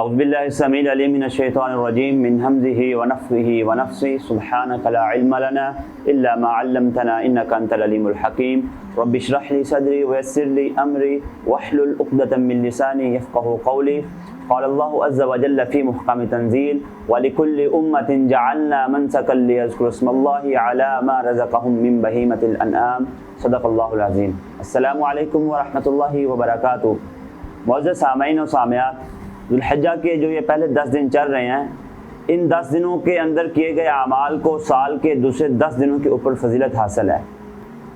اعوذ باللہ السمیع العلیم من الشیطان الرجیم من ھمزہ ونفخہ ونفثہ سبحانک لا علم لنا الا ما علمتنا انک انت العلیم الحکیم رب اشرح لی صدری ویسر لی امری واحلل عقدۃ من لسانی یفقہوا قولی قال اللہ عز وجل فی محکم تنزیل وَلِكُلِّ أُمَّةٍ جَعَلْنَا مَنْسَكًا لِيَذْكُرُوا اسْمَ اللَّهِ عَلَى مَا رَزَقَهُم مِّن بَهِيمَةِ الْأَنْعَامِ صدق اللہ العظیم۔ السلام علیکم ورحمۃ اللہ وبرکاتہ۔ معزز سامعین و سامعات، ذو الحجہ کے جو یہ پہلے 10 دن چل رہے ہیں، ان 10 دنوں کے اندر کیے گئے اعمال کو سال کے دوسرے 10 دنوں کے اوپر فضیلت حاصل ہے۔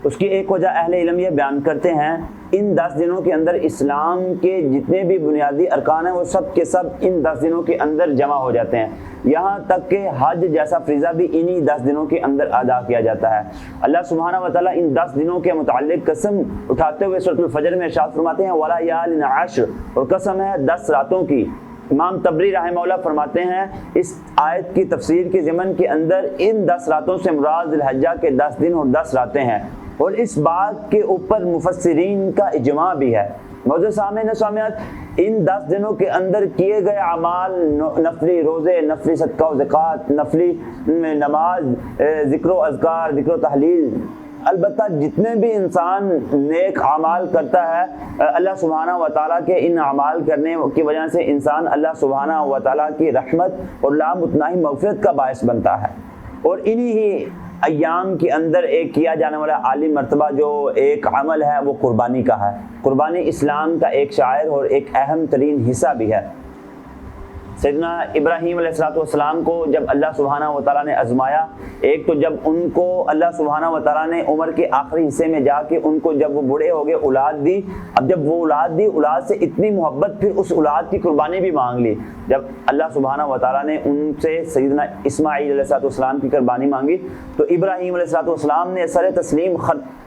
اس کی ایک وجہ اہل علم یہ بیان کرتے ہیں، ان 10 دنوں کے اندر اسلام کے جتنے بھی بنیادی ارکان ہیں وہ سب کے سب ان 10 دنوں کے اندر جمع ہو جاتے ہیں، یہاں تک کہ حج جیسا فریضہ بھی انہی 10 دنوں کے اندر ادا کیا جاتا ہے۔ اللہ سبحانہ و تعالیٰ ان 10 دنوں کے متعلق قسم اٹھاتے ہوئے سورۃ الفجر میں ارشاد فرماتے ہیں وَلَيَالٍ عَشْرٍ، اور قسم ہے 10 راتوں کی۔ امام طبری رحمہ اللہ فرماتے ہیں اس آیت کی تفسیر کے ضمن کے اندر ان 10 راتوں سے مراد ذی الحجہ کے 10 دن اور 10 راتیں ہیں، اور اس بات کے اوپر مفسرین کا اجماع بھی ہے۔ معزز سامعین و سامعات، ان 10 دنوں کے اندر کیے گئے اعمال، نفلی روزے، نفلی صدقہ و زکوٰۃ، نفلی نماز، ذکر و اذکار، ذکر و تحلیل، البتہ جتنے بھی انسان نیک اعمال کرتا ہے، اللہ سبحانہ و تعالیٰ کے ان اعمال کرنے کی وجہ سے انسان اللہ سبحانہ و تعالیٰ کی رحمت اور لامتناہی مغفرت کا باعث بنتا ہے۔ اور انہی ہی ایام کے اندر ایک کیا جانے والا عالی مرتبہ جو ایک عمل ہے وہ قربانی کا ہے۔ قربانی اسلام کا ایک شعائر اور ایک اہم ترین حصہ بھی ہے۔ سیدنا ابراہیم علیہ السلام کو جب اللہ سبحانہ و تعالیٰ نے آزمایا، ایک تو جب ان کو اللہ سبحانہ و تعالیٰ نے عمر کے آخری حصے میں جا کے ان کو جب وہ بوڑھے ہو گئے اولاد دی، اب جب وہ اولاد دی، اولاد سے اتنی محبت، پھر اس اولاد کی قربانی بھی مانگ لی۔ جب اللہ سبحانہ و تعالیٰ نے ان سے سیدنا اسماعیل علیہ السلام کی قربانی مانگی تو ابراہیم علیہ السلام نے سر تسلیم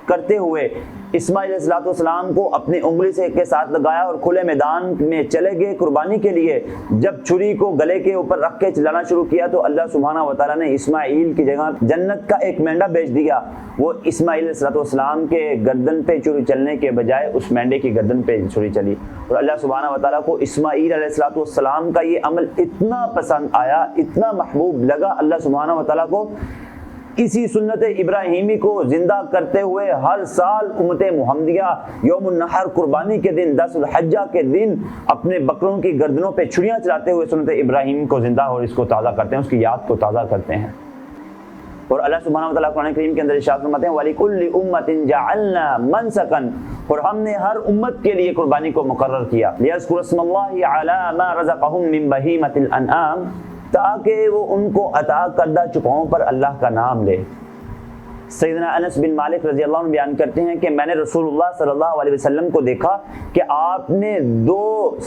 کرتے ہوئے اسماعیل علیہ السلام کو اپنی انگلی سے کے ساتھ لگایا اور کھلے میدان میں چلے گئے قربانی کے لیے۔ جب چھری کو گلے کے اوپر رکھ کے چلانا شروع کیا تو اللہ سبحانہ و تعالیٰ نے اسماعیل کی جگہ جنت کا ایک مینڈا بھیج دیا۔ وہ اسماعیل علیہ السلام کے گردن پہ چھری چلنے کے بجائے اس مینڈے کی گردن پہ چھری چلی، اور اللہ سبحانہ و تعالیٰ کو اسماعیل علیہ السلام کا یہ عمل اتنا پسند آیا، اتنا محبوب لگا اللہ سبحانہ و تعالیٰ کو، اسی سنت ابراہیمی کو زندہ کرتے ہوئے ہر سال امت محمدیہ یوم النحر قربانی کے دن 10 الحجہ کے دن اپنے بکروں کی گردنوں پہ چھریاں چلاتے ہوئے سنت ابراہیم کو زندہ اور اس کو تازہ کرتے ہیں، اس کی یاد کو تازہ کرتے ہیں۔ اور اللہ سبحانہ و تعالیٰ قرآن کریم کے اندر ارشاد فرماتے ہیں وَلِكُلِّ أُمَّةٍ جَعَلْنَا مَنْسَكًا، اور ہم نے ہر امت کے لیے قربانی کو مقرر کیا لِيَذْكُرُوا اسْمَ اللَّهِ عَلَى مَا رَزَقَهُم مِّن بَهِيمَةِ الْأَنْعَامِ، تاکہ وہ ان کو عطا کردہ چپاؤں پر اللہ کا نام لے۔ سیدنا انس بن مالک رضی اللہ عنہ بیان کرتے ہیں کہ میں نے رسول اللہ صلی اللہ علیہ وسلم کو دیکھا کہ آپ نے 2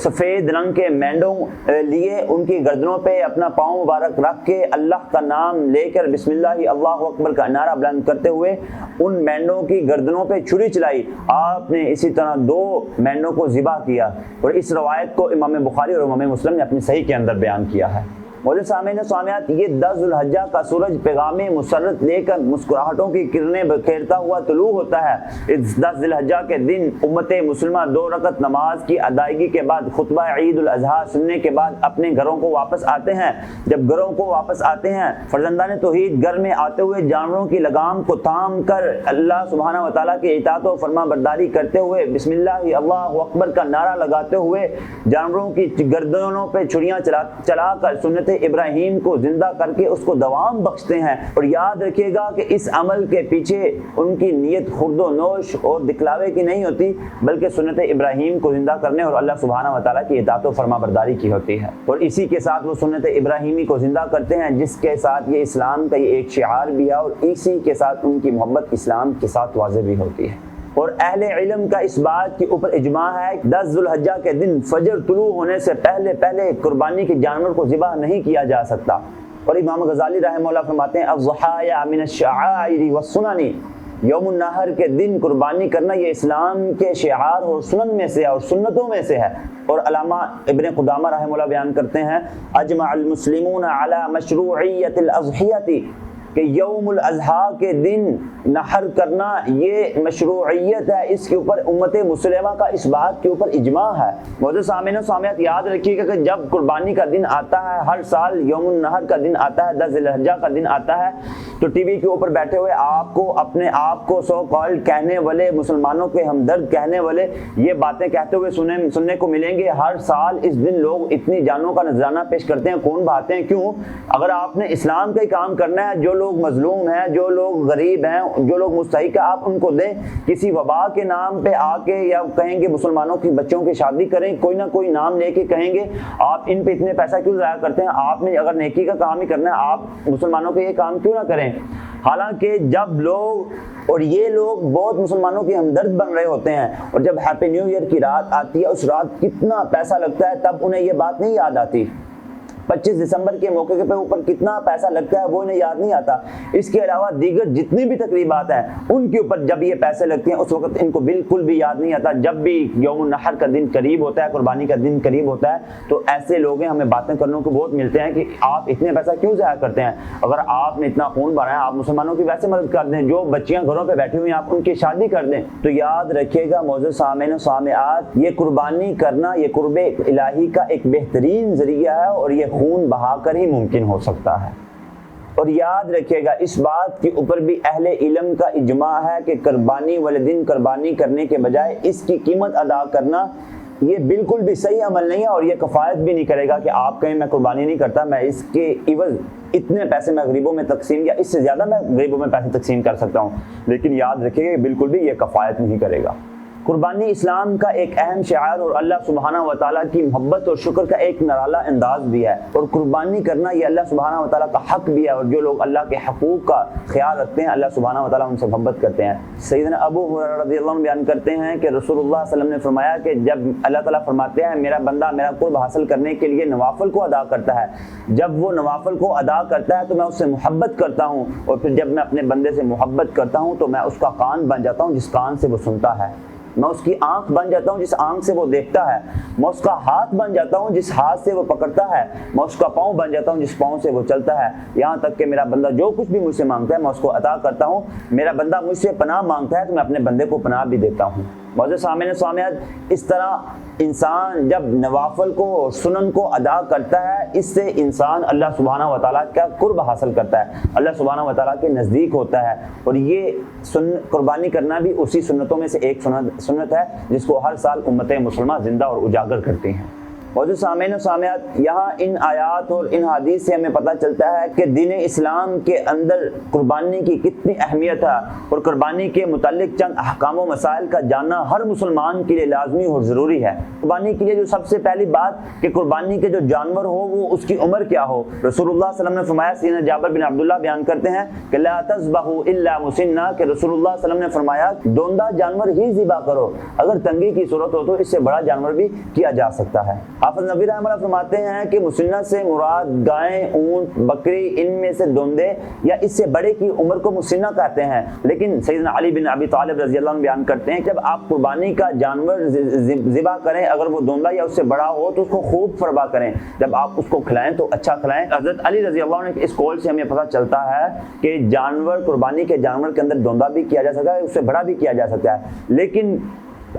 سفید رنگ کے مینڈوں لیے، ان کی گردنوں پہ اپنا پاؤں مبارک رکھ کے اللہ کا نام لے کر بسم اللہ اللہ اکبر کا نعرہ بلند کرتے ہوئے ان مینڈوں کی گردنوں پہ چھری چلائی۔ آپ نے اسی طرح 2 مینڈوں کو ذبح کیا، اور اس روایت کو امام بخاری اور امام مسلم نے اپنی صحیح کے اندر بیان کیا ہے۔ معزز سامعین و سامعات، یہ 10 ذو الحجہ کا سورج پیغام مسرت لے کر مسکراہٹوں کی کرنیں بکھیرتا ہوا طلوع ہوتا ہے۔ اس 10 ذی الحجہ کے دن امت مسلمہ 2 رکعت نماز کی ادائیگی کے بعد خطبہ عید الاضحیٰ سننے کے بعد اپنے گھروں کو واپس آتے ہیں۔ جب گھروں کو واپس آتے ہیں، فرزندان توحید گھر میں آتے ہوئے جانوروں کی لگام کو تھام کر اللہ سبحانہ و تعالیٰ کی اطاعت و فرما برداری کرتے ہوئے بسم اللہ اللہ اکبر کا نعرہ لگاتے ہوئے جانوروں کی گردنوں پہ چھریاں چلا کر سنت ابراہیم کو زندہ کر کے اس کو دوام بخشتے ہیں۔ اور یاد رکھیے گا کہ اس عمل کے پیچھے ان کی نیت خورد و نوش اور دکھلاوے کی نہیں ہوتی، بلکہ سنت ابراہیم کو زندہ کرنے اور اللہ سبحانہ و تعالیٰ کی اطاعت و فرما برداری کی ہوتی ہے۔ اور اسی کے ساتھ وہ سنت ابراہیمی کو زندہ کرتے ہیں جس کے ساتھ یہ اسلام کا یہ ایک شعار بھی ہے، اور اسی کے ساتھ ان کی محبت اسلام کے ساتھ واضح بھی ہوتی ہے۔ اور اہل علم کا اس بات کے اوپر اجماع ہے کہ 10 ذو الحجہ کے دن فجر طلوع ہونے سے پہلے قربانی کے جانور کو ذبح نہیں کیا جا سکتا۔ اور امام غزالی رحمہ اللہ فرماتے ہیں الضحایا من الشعائر والسنن، یوم النحر کے دن قربانی کرنا یہ اسلام کے شعار اور سنن میں سے ہے اور سنتوں میں سے ہے۔ اور علامہ ابن قدامہ رحمہ اللہ بیان کرتے ہیں اجمع المسلمون علی مشروعیت الاضحیۃ، کہ یوم الاضحیٰ کے دن نحر کرنا یہ مشروعیت ہے، اس کے اوپر امت مسلمہ کا اس بات کے اوپر اجماع ہے۔ معزز سامعین و سامعات، یاد رکھیے گا کہ جب قربانی کا دن آتا ہے، ہر سال یوم النحر کا دن آتا ہے، 10 ذی الحجہ کا دن آتا ہے، تو ٹی وی کے اوپر بیٹھے ہوئے آپ کو اپنے آپ کو سو کالڈ کہنے والے، مسلمانوں کے ہمدرد کہنے والے یہ باتیں کہتے ہوئے سننے کو ملیں گے۔ ہر سال اس دن لوگ اتنی جانوں کا نذرانہ پیش کرتے ہیں، خون بہاتے ہیں، کیوں؟ اگر آپ نے اسلام کا ہی کام کرنا ہے، جو لوگ مظلوم ہیں، جو لوگ غریب ہیں، جو لوگ مستحق ہیں، آپ ان کو دیں۔ کسی وبا کے نام پہ آ کے یا کہیں گے مسلمانوں کی بچوں کی شادی کریں، کوئی نہ کوئی نام لے کے کہیں گے آپ ان پہ اتنے پیسہ کیوں ضائع کرتے ہیں؟ آپ نے اگر نیکی کا کام ہی کرنا ہے، آپ مسلمانوں کے یہ کام کیوں نہ کریں؟ حالانکہ جب لوگ اور یہ لوگ بہت مسلمانوں کے ہمدرد بن رہے ہوتے ہیں، اور جب ہیپی نیو ایئر کی رات آتی ہے، اس رات کتنا پیسہ لگتا ہے، تب انہیں یہ بات نہیں یاد آتی۔ 25 دسمبر کے موقع کے اوپر کتنا پیسہ لگتا ہے وہ انہیں یاد نہیں آتا۔ اس کے علاوہ دیگر جتنی بھی تقریبات ہیں ان کے اوپر جب یہ پیسے لگتے ہیں اس وقت ان کو بالکل بھی یاد نہیں آتا۔ جب بھی یوم النحر کا دن قریب ہوتا ہے، قربانی کا دن قریب ہوتا ہے، تو ایسے لوگ ہیں ہمیں باتیں کرنے کو بہت ملتے ہیں کہ آپ اتنے پیسہ کیوں ضائع کرتے ہیں؟ اگر آپ نے اتنا خون بھرا ہے، آپ مسلمانوں کی ویسے مدد کر دیں، جو بچیاں گھروں پہ بیٹھی ہوئی ہیں آپ ان کی شادی کر دیں۔ تو یاد رکھیے گا معزز سامعین و سامعات، یہ قربانی کرنا یہ قرب الہی کا ایک بہترین ذریعہ ہے، اور یہ خون بہا کر ہی ممکن ہو سکتا ہے۔ اور یاد رکھیے گا اس بات کے اوپر بھی اہل علم کا اجماع ہے کہ قربانی والے دن قربانی کرنے کے بجائے اس کی قیمت ادا کرنا یہ بالکل بھی صحیح عمل نہیں ہے، اور یہ کفایت بھی نہیں کرے گا کہ آپ کہیں میں قربانی نہیں کرتا، میں اس کے عوض اتنے پیسے میں غریبوں میں تقسیم یا اس سے زیادہ میں غریبوں میں پیسے تقسیم کر سکتا ہوں، لیکن یاد رکھیے گا بالکل بھی یہ کفایت نہیں کرے گا۔ قربانی اسلام کا ایک اہم شعار اور اللہ سبحانہ و تعالیٰ کی محبت اور شکر کا ایک نرالا انداز بھی ہے، اور قربانی کرنا یہ اللہ سبحانہ و تعالیٰ کا حق بھی ہے، اور جو لوگ اللہ کے حقوق کا خیال رکھتے ہیں اللہ سبحانہ و تعالیٰ ان سے محبت کرتے ہیں۔ سیدنا ابو ہریرہ رضی اللہ عنہ بیان کرتے ہیں کہ رسول اللہ صلی اللہ علیہ وسلم نے فرمایا کہ جب اللہ تعالیٰ فرماتے ہیں میرا بندہ میرا قرب حاصل کرنے کے لیے نوافل کو ادا کرتا ہے، جب وہ نوافل کو ادا کرتا ہے تو میں اس سے محبت کرتا ہوں، اور پھر جب میں اپنے بندے سے محبت کرتا ہوں تو میں اس کا کان بن جاتا ہوں جس کان سے وہ سنتا ہے، میں اس کی آنکھ بن جاتا ہوں جس آنکھ سے وہ دیکھتا ہے، میں اس کا ہاتھ بن جاتا ہوں جس ہاتھ سے وہ پکڑتا ہے، میں اس کا پاؤں بن جاتا ہوں جس پاؤں سے وہ چلتا ہے، یہاں تک کہ میرا بندہ جو کچھ بھی مجھ سے مانگتا ہے میں اس کو عطا کرتا ہوں۔ میرا بندہ مجھ سے پناہ مانگتا ہے تو میں اپنے بندے کو پناہ بھی دیتا ہوں۔ معزز سامعین و سامعات، اس طرح انسان جب نوافل کو اور سنن کو ادا کرتا ہے، اس سے انسان اللہ سبحانہ و تعالیٰ کا قرب حاصل کرتا ہے، اللہ سبحانہ و تعالیٰ کے نزدیک ہوتا ہے، اور یہ قربانی کرنا بھی اسی سنتوں میں سے ایک سنت ہے جس کو ہر سال امت مسلمہ زندہ اور اجاگر کرتی ہیں۔ موجود سامعین و سامعات، یہاں ان آیات اور ان حدیث سے ہمیں پتہ چلتا ہے کہ دین اسلام کے اندر قربانی کی کتنی اہمیت ہے، اور قربانی کے متعلق چند احکام و مسائل کا جاننا ہر مسلمان کے لیے لازمی اور ضروری ہے۔ قربانی کے لیے جو سب سے پہلی بات کہ قربانی کے جو جانور ہو وہ اس کی عمر کیا ہو۔ رسول اللہ صلی اللہ علیہ وسلم نے فرمایا، سیدنا جابر بن عبداللہ بیان کرتے ہیں کہ لا تذبحوا الا مسنہ، کہ رسول اللہ صلی اللہ علیہ وسلم نے فرمایا دوندہ جانور ہی ذبح کرو، اگر تنگی کی صورت ہو تو اس سے بڑا جانور بھی کیا جا سکتا ہے۔ حافظ نبی رحمہ اللہ فرماتے ہیں کہ مسنہ سے مراد گائے، اونٹ، بکری، ان میں سے دوندے یا اس سے بڑے کی عمر کو مسنہ کہتے ہیں، لیکن سیدنا علی بن ابی طالب رضی اللہ عنہ بیان کرتے ہیں جب آپ قربانی کا جانور ذبح کریں، اگر وہ دوندہ یا اس سے بڑا ہو تو اس کو خوب فربا کریں، جب آپ اس کو کھلائیں تو اچھا کھلائیں۔ حضرت علی رضی اللہ عنہ کے اس قول سے ہمیں پتہ چلتا ہے کہ جانور قربانی کے جانور کے اندر دوندہ بھی کیا جا سکتا ہے، اس سے بڑا بھی کیا جا سکتا ہے، لیکن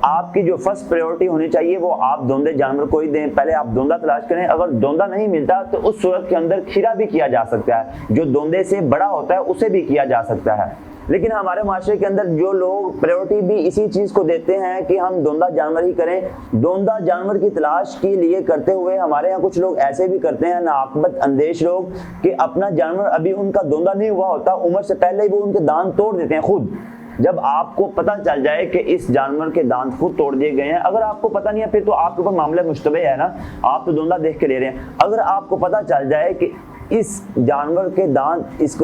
آپ کی جو فرسٹ پریورٹی ہونی چاہیے وہ آپ دوندے جانور کو ہی دیں، پہلے آپ دوندہ تلاش کریں، اگر دوندہ نہیں ملتا تو اس صورت کے اندر کھیرا بھی کیا جا سکتا ہے، جو دوندے سے بڑا ہوتا ہے اسے بھی کیا جا سکتا ہے۔ لیکن ہمارے معاشرے کے اندر جو لوگ پریورٹی بھی اسی چیز کو دیتے ہیں کہ ہم دوندہ جانور ہی کریں، دوندہ جانور کی تلاش کے لیے کرتے ہوئے ہمارے ہاں کچھ لوگ ایسے بھی کرتے ہیں ناعاقبت اندیش لوگ کہ اپنا جانور ابھی ان کا دوندہ نہیں ہوا ہوتا، عمر سے پہلے ہی وہ ان کے دانت توڑ دیتے ہیں خود۔ جب آپ کو پتہ چل جائے کہ اس جانور کے دانت خود توڑ دیے گئے ہیں، اگر آپ کو پتہ نہیں ہے پھر تو آپ کے اوپر معاملہ مشتبہ ہے نا، آپ تو دوندہ دیکھ کے لے رہے ہیں، اگر آپ کو پتہ چل جائے کہ اس جانور کے دانت اس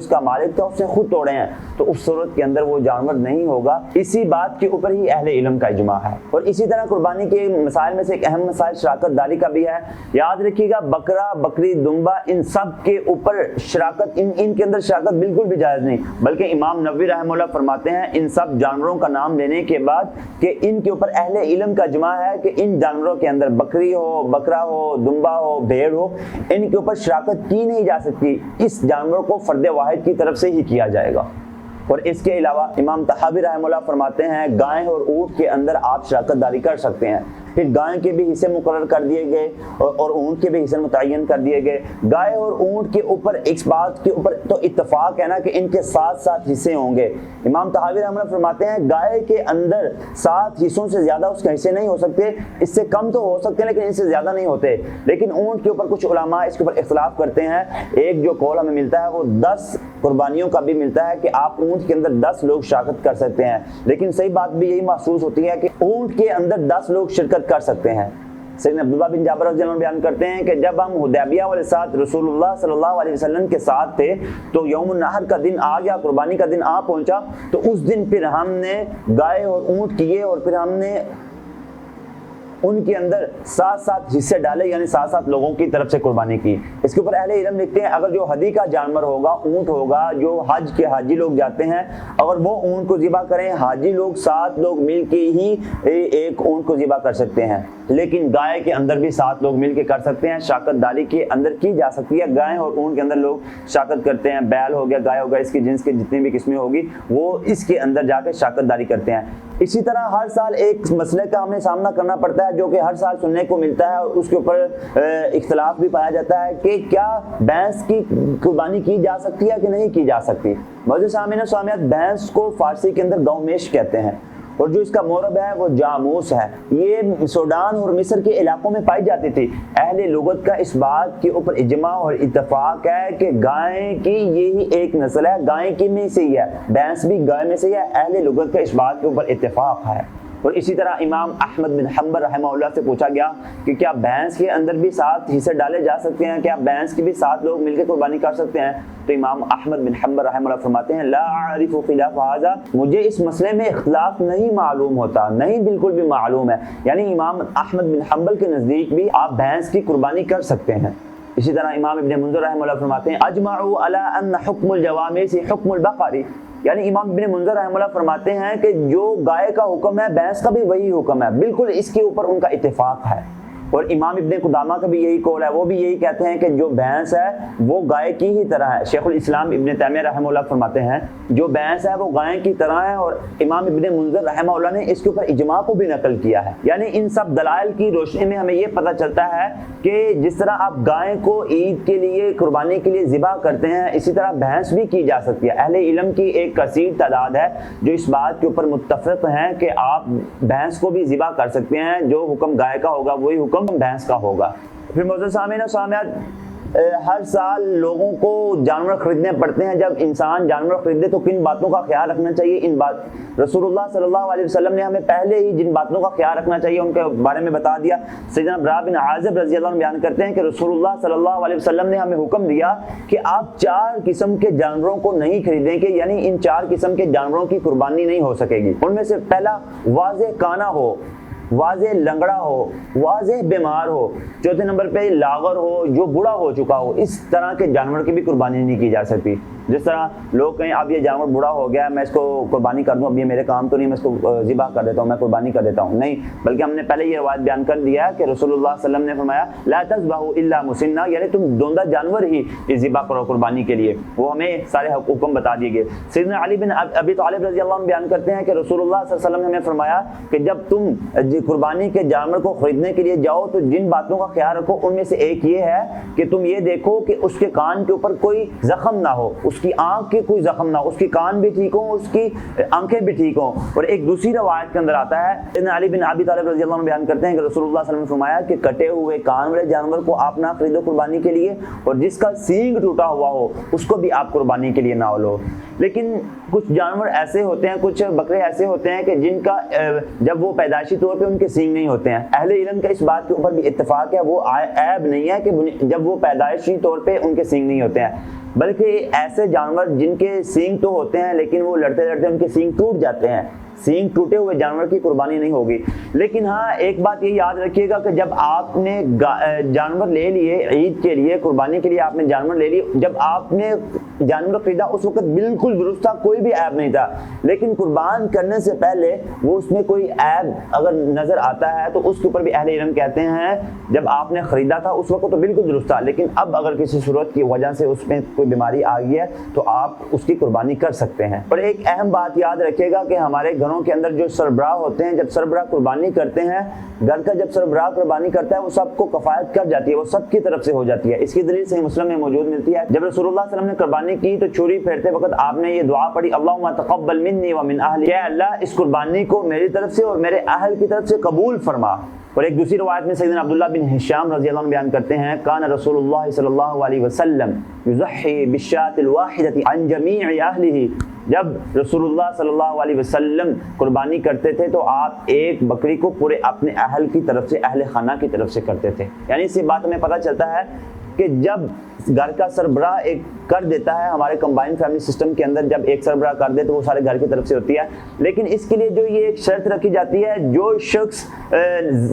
کا مالک تھا اس نے خود توڑے ہیں تو اس صورت کے اندر وہ جانور نہیں ہوگا۔ اسی بات کے اوپر ہی اہل علم کا اجماع ہے۔ اور اسی طرح قربانی کے مسائل میں سے ایک اہم مسائل شراکت داری کا بھی ہے۔ یاد رکھیے گا بکرا، بکری، دمبا، ان سب کے اوپر شراکت ان کے اندر شراکت بالکل بھی جائز نہیں، بلکہ امام نووی رحمہ اللہ فرماتے ہیں ان سب جانوروں کا نام لینے کے بعد کہ ان کے اوپر اہل علم کا اجماع ہے کہ ان جانوروں کے اندر بکری ہو، بکرا ہو، دمبا ہو، بھیڑ ہو، ان کے اوپر شراکت کی نہیں جا سکتی، اس جانور کو فرد واحد کی طرف سے ہی کیا جائے گا۔ اور اس کے علاوہ امام طحاوی رحمہ اللہ فرماتے ہیں گائے اور اونٹ کے اندر آپ شراکت داری کر سکتے ہیں۔ پھر گائے کے بھی حصے مقرر کر دیے گئے اور اونٹ کے بھی حصے متعین کر دیے گئے۔ گائے اور اونٹ کے اوپر اس بات کے اوپر تو اتفاق ہے نا کہ ان کے 7 حصے ہوں گے۔ امام طحاوی رحمہ اللہ فرماتے ہیں گائے کے اندر 7 حصوں سے زیادہ اس کے حصے نہیں ہو سکتے، اس سے کم تو ہو سکتے ہیں لیکن اس سے زیادہ نہیں ہوتے۔ لیکن اونٹ کے اوپر کچھ علماء اس کے اوپر اختلاف کرتے ہیں۔ ایک جو قول ہمیں ملتا ہے وہ 10 قربانیوں کا بھی ملتا ہے کہ آپ اونٹ کے اندر 10 لوگ شرکت کر سکتے ہیں، لیکن صحیح بات بھی یہی محسوس ہوتی ہے کہ اونٹ کے اندر 10 لوگ شرکت کر سکتے ہیں۔ سیدنا عبداللہ بن جابر رضی اللہ عنہ بیان کرتے ہیں کہ جب ہم حدیبیہ والے ساتھ رسول اللہ صلی اللہ علیہ وسلم کے ساتھ تھے تو یوم النحر کا دن آ گیا، قربانی کا دن آ پہنچا، تو اس دن پھر ہم نے گائے اور اونٹ کیے اور پھر ہم نے ان کے اندر 7 حصے ڈالے، یعنی 7 لوگوں کی طرف سے قربانی کی۔ اس کے اوپر اہل علم لکھتے ہیں اگر جو ہدی کا جانور ہوگا، اونٹ ہوگا، جو حج کے حاجی لوگ جاتے ہیں، اگر وہ اونٹ کو ذبح کریں، حاجی لوگ 7 لوگ مل کے ہی ایک اونٹ کو ذبح کر سکتے ہیں، لیکن گائے کے اندر بھی 7 لوگ مل کے کر سکتے ہیں، شراکت داری کے اندر کی جا سکتی ہے۔ گائے اور اونٹ کے اندر لوگ شراکت کرتے ہیں، بیل ہو گیا، گائے ہو گیا، اس کی جنس کے جتنی بھی قسمیں ہوگی وہ اس کے اندر جا کے شراکت داری کرتے ہیں۔ اسی طرح ہر سال ایک مسئلے کا ہمیں سامنا کرنا پڑتا ہے جو کہ ہر سال سننے کو ملتا ہے اور اس کے اوپر اختلاف بھی پایا جاتا ہے کہ کیا بھینس کی قربانی کی جا سکتی ہے کہ نہیں کی جا سکتی۔ معزز سامعین و سامعات، بھینس کو فارسی کے اندر گومیش کہتے ہیں اور جو اس کا مورب ہے وہ جاموس ہے۔ یہ سوڈان اور مصر کے علاقوں میں پائی جاتی تھی۔ اہل لغت کا اس بات کے اوپر اجماع اور اتفاق ہے کہ گائے کی یہی ایک نسل ہے، گائے کی میں سے ہی ہے، بھینس بھی گائے میں سے ہی ہے۔ اہل لغت کا اس بات کے اوپر اتفاق ہے۔ اور اسی طرح امام احمد بن حنبل رحمہ اللہ سے پوچھا گیا کہ کیا بھینس کے اندر بھی 7 حصے ڈالے جا سکتے ہیں، کیا بھینس کی بھی 7 لوگ مل کے قربانی کر سکتے ہیں؟ تو امام احمد بن حنبل رحمہ اللہ فرماتے ہیں لا اعرف خلاف هذا، مجھے اس مسئلے میں اختلاف نہیں معلوم ہوتا، نہیں بالکل بھی معلوم ہے۔ یعنی امام احمد بن حنبل کے نزدیک بھی آپ بھینس کی قربانی کر سکتے ہیں۔ اسی طرح امام ابن منذر رحمہ اللہ فرماتے ہیں اجمعوا علی ان حکم الجوامس حکم البقر، یعنی امام ابن منذر رحمہ اللہ فرماتے ہیں کہ جو گائے کا حکم ہے بھینس کا بھی وہی حکم ہے، بالکل اس کے اوپر ان کا اتفاق ہے۔ اور امام ابن قدامہ کا بھی یہی قول ہے، وہ بھی یہی کہتے ہیں کہ جو بھینس ہے وہ گائے کی ہی طرح ہے۔ شیخ الاسلام ابن تیمیہ رحمہ اللہ فرماتے ہیں جو بھینس ہے وہ گائے کی طرح ہے، اور امام ابن منذر رحمہ اللہ نے اس کے اوپر اجماع کو بھی نقل کیا ہے۔ یعنی ان سب دلائل کی روشنی میں ہمیں یہ پتہ چلتا ہے کہ جس طرح آپ گائے کو عید کے لیے قربانی کے لیے ذبح کرتے ہیں، اسی طرح بھینس بھی کی جا سکتی ہے۔ اہل علم کی ایک کثیر تعداد ہے جو اس بات کے اوپر متفق ہیں کہ آپ بھینس کو بھی ذبح کر سکتے ہیں، جو حکم گائے کا ہوگا وہی حکم بھینس کا ہوگا۔ پھر معزز سامعین و سامعات، ہر سال لوگوں کو جانور خریدنے پڑتے ہیں۔ جب انسان جانور خریدے تو کن باتوں کا خیال رکھنا چاہیے؟ ان بات رسول اللہ صلی اللہ علیہ وسلم نے ہمیں پہلے ہی جن باتوں کا خیال رکھنا چاہیے ان کے بارے میں بتا دیا۔ سیدنا برا بن عازب رضی اللہ عنہ بیان کرتے ہیں کہ رسول اللہ صلی اللہ علیہ وسلم نے ہمیں حکم دیا کہ آپ 4 قسم کے جانوروں کو نہیں خریدیں کہ یعنی ان 4 قسم کے جانوروں کی قربانی نہیں ہو سکے گی۔ ان میں سے پہلا واضح کانا ہو، واضح لنگڑا ہو، واضح بیمار ہو، چوتھے نمبر پہ لاغر ہو جو بوڑھا ہو چکا ہو، اس طرح کے جانور کی بھی قربانی نہیں کی جا سکتی۔ جس طرح لوگ کہیں اب یہ جانور بوڑھا ہو گیا میں اس کو قربانی کر دوں، اب یہ میرے کام تو نہیں، میں اس کو ذبح کر دیتا ہوں، میں قربانی کر دیتا ہوں، نہیں، بلکہ ہم نے پہلے یہ روایت بیان کر دیا ہے کہ رسول اللہ صلی اللہ علیہ وسلم نے فرمایا لا تذبحوا الا مسنہ، یعنی تم دوندہ جانور ہی ذبح کرو قربانی کے لیے۔ وہ ہمیں سارے حکم بتا دیے گئے۔ سیدنا علی بن ابی طالب رضی اللہ عنہ بیان کرتے ہیں کہ رسول اللہ صلی اللہ علیہ وسلم نے ہمیں فرمایا کہ جب تم قربانی کے جانور کو خریدنے کے لیے جاؤ تو جن باتوں کا خیال رکھو ان میں سے ایک یہ ہے کہ تم یہ دیکھو کہ اس کے کان کے اوپر کوئی زخم نہ ہو، اس کی آنکھ کے کوئی زخم نہ ہو، اس کی کان بھی ٹھیک ہوں، اس کی آنکھیں بھی ٹھیک ہوں۔ اور ایک دوسری روایت کے اندر آتا ہے سیدنا علی بن ابی طالب رضی اللہ عنہ بیان کرتے ہیں کہ رسول اللہ صلی اللہ علیہ وسلم نے فرمایا کہ کٹے ہوئے کان والے جانور کو آپ نہ خریدو قربانی کے لیے، اور جس کا سینگ ٹوٹا ہوا ہو اس کو بھی آپ قربانی کے لیے نہ لو۔ لیکن کچھ جانور ایسے ہوتے ہیں، کچھ بکرے ایسے ہوتے ہیں کہ جن کا جب وہ پیدائشی طور پہ ان کے سینگ نہیں ہوتے ہیں۔ اہل علم کا اس بات کے اوپر بھی اتفاق ہے، وہ عیب نہیں ہے کہ جب وہ پیدائشی طور پہ ان کے سینگ نہیں ہوتے ہیں، بلکہ ایسے جانور جن کے سینگ تو ہوتے ہیں لیکن وہ لڑتے لڑتے ان کے سینگ ٹوٹ جاتے ہیں، سینگ ٹوٹے ہوئے جانور کی قربانی نہیں ہوگی۔ لیکن ہاں ایک بات یہ یاد رکھیے گا کہ جب آپ نے جانور لے لیے عید کے لیے، قربانی کے لیے آپ نے جانور لے لیے، جب آپ نے جانور خریدا اس وقت بالکل درست تھا، کوئی بھی عیب نہیں تھا، لیکن قربان کرنے سے پہلے وہ اس میں کوئی عیب اگر نظر آتا ہے تو اس کے اوپر بھی اہل علم کہتے ہیں جب آپ نے خریدا تھا اس وقت تو بالکل درست تھا، لیکن اب اگر کسی صورت کی وجہ سے اس میں کوئی بیماری آ گئی ہے تو آپ اس کی قربانی کر سکتے ہیں۔ اور ایک اہم بات یاد رکھیے گا کہ ہمارے گھروں کے اندر جو سربراہ ہوتے ہیں، جب سربراہ قربانی کرتے ہیں، گھر کا جب سربراہ قربانی کرتا ہے وہ سب کو کفایت کر جاتی ہے، وہ سب کی طرف سے ہو جاتی ہے۔ اس کی دلیل صحیح مسلم میں موجود ملتی ہے، جب رسول اللہ صلی اللہ علیہ وسلم نے قربانی کی تو چھری پھیرتے وقت آپ نے یہ دعا پڑھی، اللہم تقبل منی ومن اہلی، اے اللہ اس قربانی کو میری طرف سے اور میرے اہل کی طرف سے قبول فرما۔ اور ایک دوسری روایت میں سیدنا عبداللہ بن ہشام رضی اللہ عنہ بیان کرتے ہیں، کان رسول اللہ صلی اللہ علیہ وسلم یضحی بالشاۃ الواحدۃ عن جمیع اہلہ، جب رسول اللہ صلی اللہ علیہ وسلم قربانی کرتے تھے تو آپ ایک بکری کو پورے اپنے اہل کی طرف سے، اہل خانہ کی طرف سے کرتے تھے۔ یعنی اس بات ہمیں پتہ چلتا ہے کہ جب گھر کا سربراہ ایک کر دیتا ہے، ہمارے کمبائنڈ فیملی سسٹم کے اندر جب ایک سربراہ کر دے تو وہ سارے گھر کی طرف سے ہوتی ہے، لیکن اس کے لیے جو یہ ایک شرط رکھی جاتی ہے، جو شخص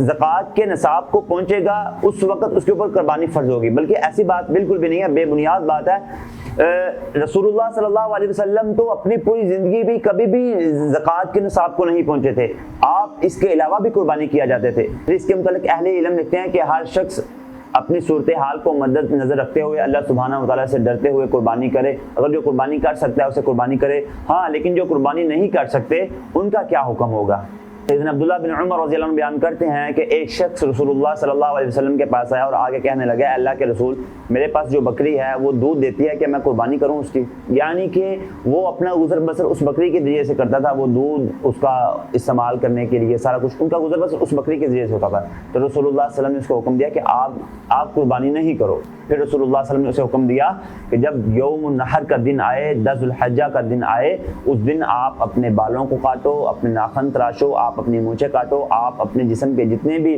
زکوٰۃ کے نصاب کو پہنچے گا اس وقت اس کے اوپر قربانی فرض ہوگی، بلکہ ایسی بات بالکل بھی نہیں ہے، بے بنیاد بات ہے۔ رسول اللہ صلی اللہ علیہ وسلم تو اپنی پوری زندگی بھی کبھی بھی زکوٰۃ کے نصاب کو نہیں پہنچے تھے، آپ اس کے علاوہ بھی قربانی کیا جاتے تھے۔ اس کے متعلق اہل علم لکھتے ہیں کہ ہر شخص اپنی صورتحال کو مد نظر رکھتے ہوئے اللہ سبحانہ و تعالیٰ سے ڈرتے ہوئے قربانی کرے، اگر جو قربانی کر سکتا ہے اسے قربانی کرے، ہاں لیکن جو قربانی نہیں کر سکتے ان کا کیا حکم ہوگا؟ سیدنا عبداللہ بن عمر رضی اللہ عنہ بیان کرتے ہیں کہ ایک شخص رسول اللہ صلی اللہ علیہ وسلم کے پاس آیا اور آگے کہنے لگا، اے اللہ کے رسول، میرے پاس جو بکری ہے وہ دودھ دیتی ہے کہ میں قربانی کروں اس کی؟ یعنی کہ وہ اپنا گزر بسر اس بکری کے ذریعے سے کرتا تھا، وہ دودھ اس کا استعمال کرنے کے لیے سارا کچھ ان کا گزر بسر اس بکری کے ذریعے سے ہوتا تھا۔ تو رسول اللہ صلی اللہ علیہ وسلم نے اس کو حکم دیا کہ آپ قربانی نہیں کرو۔ پھر رسول اللہ صلی اللہ علیہ وسلم نے اسے حکم دیا کہ جب یوم النحر کا دن آئے، 10 ذو الحجہ کا دن آئے، اس دن آپ اپنے بالوں کو کاٹو، اپنے ناخن تراشو، آپ اپنی مونچھیں کاٹو، آپ اپنے جسم کے جتنے بھی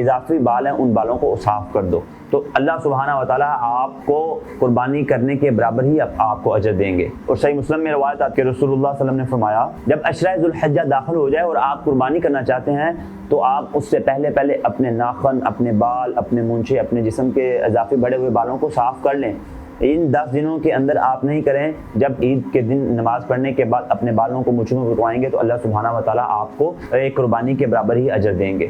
اضافی بال ہیں ان بالوں کو صاف کر دو، تو اللہ سبحانہ و تعالیٰ آپ کو قربانی کرنے کے برابر ہی آپ کو اجر دیں گے۔ اور صحیح مسلم میں روایت آتی ہے کہ رسول اللہ صلی اللہ علیہ وسلم نے فرمایا، جب عشرہ ذو الحجہ داخل ہو جائے اور آپ قربانی کرنا چاہتے ہیں تو آپ اس سے پہلے اپنے ناخن، اپنے بال، اپنے مونچھے، اپنے جسم کے اضافی بڑے ہوئے بالوں کو صاف کر لیں۔ ان 10 دنوں کے اندر آپ نہیں کریں، جب عید کے دن نماز پڑھنے کے بعد اپنے بالوں کو مونچھوں میں کٹوائیں گے تو اللہ سبحانہ و تعالیٰ آپ کو ایک قربانی کے برابر ہی اجر دیں گے۔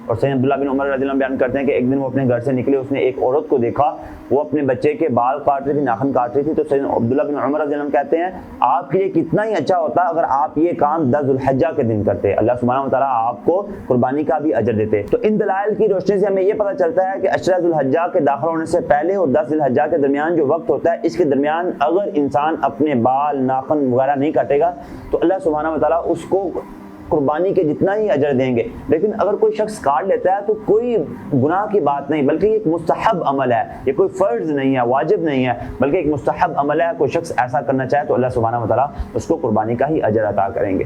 اور سیدنا عبداللہ بن عمر رضی اللہ عنہ بیان کرتے ہیں کہ ایک دن وہ اپنے گھر سے نکلے، اس نے ایک عورت کو دیکھا، وہ اپنے بچے کے بال کاٹ رہی تھی، ناخن کاٹ رہی تھی، تو سیدنا عبداللہ بن عمر رضی اللہ عنہ کہتے ہیں آپ کے لیے کتنا ہی اچھا ہوتا اگر آپ یہ کام 10 ذو الحجہ کے دن کرتے، اللہ سبحانہ و تعالیٰ آپ کو قربانی کا بھی اجر دیتے۔ تو ان دلائل کی روشنی سے ہمیں یہ پتہ چلتا ہے کہ عشرہ ذو الحجہ کے داخل ہونے سے پہلے اور 10 ذو الحجہ کے درمیان جو وقت ہوتا ہے، اس کے درمیان اگر انسان اپنے بال، ناخن وغیرہ نہیں کاٹے گا تو اللہ سبحانہ و تعالیٰ اس کو قربانی کے جتنا ہی اجر دیں گے۔ لیکن اگر کوئی شخص کاٹ لیتا ہے تو کوئی گناہ کی بات نہیں، بلکہ یہ ایک مستحب عمل ہے، یہ کوئی فرض نہیں ہے، واجب نہیں ہے، بلکہ ایک مستحب عمل ہے۔ کوئی شخص ایسا کرنا چاہے تو اللہ سبحانہ و تعالیٰ اس کو قربانی کا ہی اجر عطا کریں گے۔